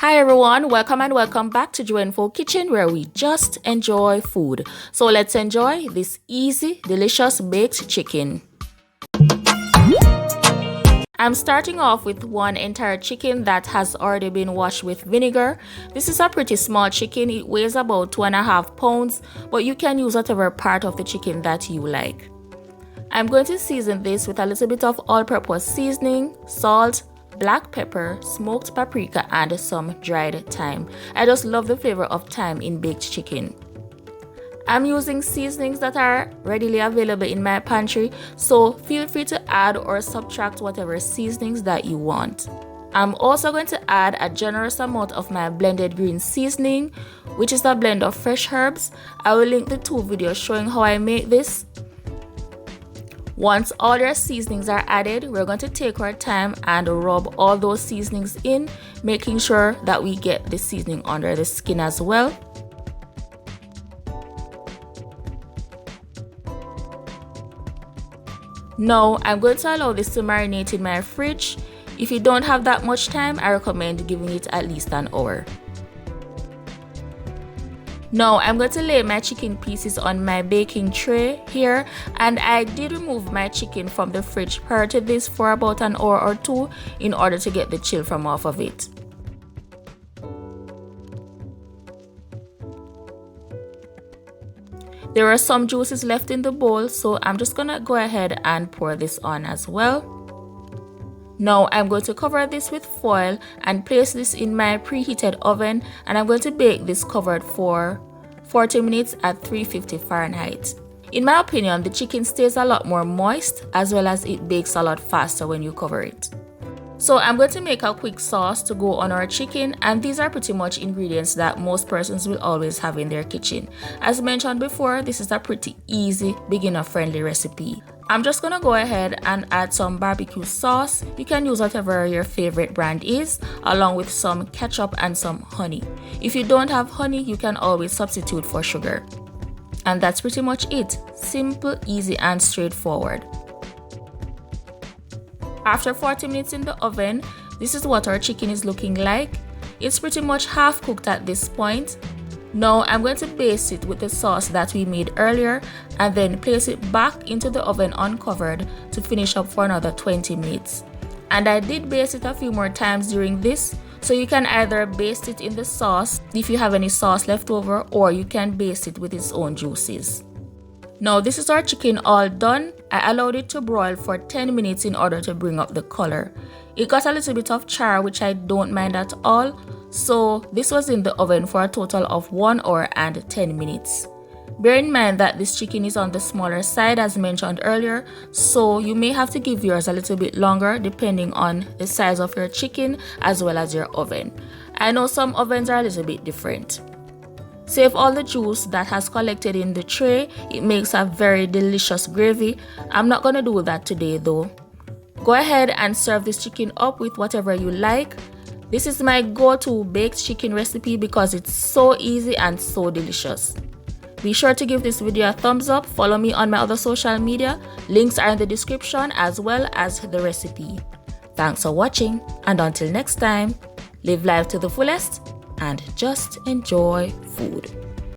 Hi everyone, welcome and welcome back to JUENFO Kitchen, where we just enjoy food. So let's enjoy this easy, delicious baked chicken. I'm starting off with one entire chicken that has already been washed with vinegar. This is a pretty small chicken. It weighs about 2.5 pounds, but you can use whatever part of the chicken that you like. I'm going to season this with a little bit of all-purpose seasoning, salt, black pepper, smoked paprika, and some dried thyme. I just love the flavor of thyme in baked chicken. I'm using seasonings that are readily available in my pantry, so feel free to add or subtract whatever seasonings that you want. I'm also going to add a generous amount of my blended green seasoning, which is a blend of fresh herbs. I will link the 2 videos showing how I make this. Once all your seasonings are added, we're going to take our time and rub all those seasonings in, making sure that we get the seasoning under the skin as well. Now, I'm going to allow this to marinate in my fridge. If you don't have that much time, I recommend giving it at least an hour. Now, I'm going to lay my chicken pieces on my baking tray here, and I did remove my chicken from the fridge prior to this for about an hour or 2 in order to get the chill from off of it. There are some juices left in the bowl, so I'm just gonna go ahead and pour this on as well. Now I'm going to cover this with foil and place this in my preheated oven, and I'm going to bake this covered for 40 minutes at 350 Fahrenheit. In my opinion, the chicken stays a lot more moist as well as it bakes a lot faster when you cover it. So I'm going to make a quick sauce to go on our chicken, and these are pretty much ingredients that most persons will always have in their kitchen. As mentioned before, this is a pretty easy, beginner-friendly recipe. I'm just gonna go ahead and add some barbecue sauce. You can use whatever your favorite brand is, along with some ketchup and some honey. If you don't have honey, you can always substitute for sugar. And that's pretty much it. Simple, easy, and straightforward. After 40 minutes in the oven, this is what our chicken is looking like. It's pretty much half cooked at this point. Now I'm going to baste it with the sauce that we made earlier and then place it back into the oven uncovered to finish up for another 20 minutes. And I did baste it a few more times during this, so you can either baste it in the sauce if you have any sauce left over, or you can baste it with its own juices. Now this is our chicken all done. I allowed it to broil for 10 minutes in order to bring up the color. It got a little bit of char, which I don't mind at all. So this was in the oven for a total of 1 hour and 10 minutes. Bear in mind that this chicken is on the smaller side as mentioned earlier, so you may have to give yours a little bit longer depending on the size of your chicken as well as your oven. I know some ovens are a little bit different. Save all the juice that has collected in the tray. It makes a very delicious gravy. I'm not gonna do that today though. Go ahead and serve this chicken up with whatever you like. This is my go-to baked chicken recipe because it's so easy and so delicious. Be sure to give this video a thumbs up. Follow me on my other social media. Links are in the description as well as the recipe. Thanks for watching, and until next time, live life to the fullest and just enjoy food.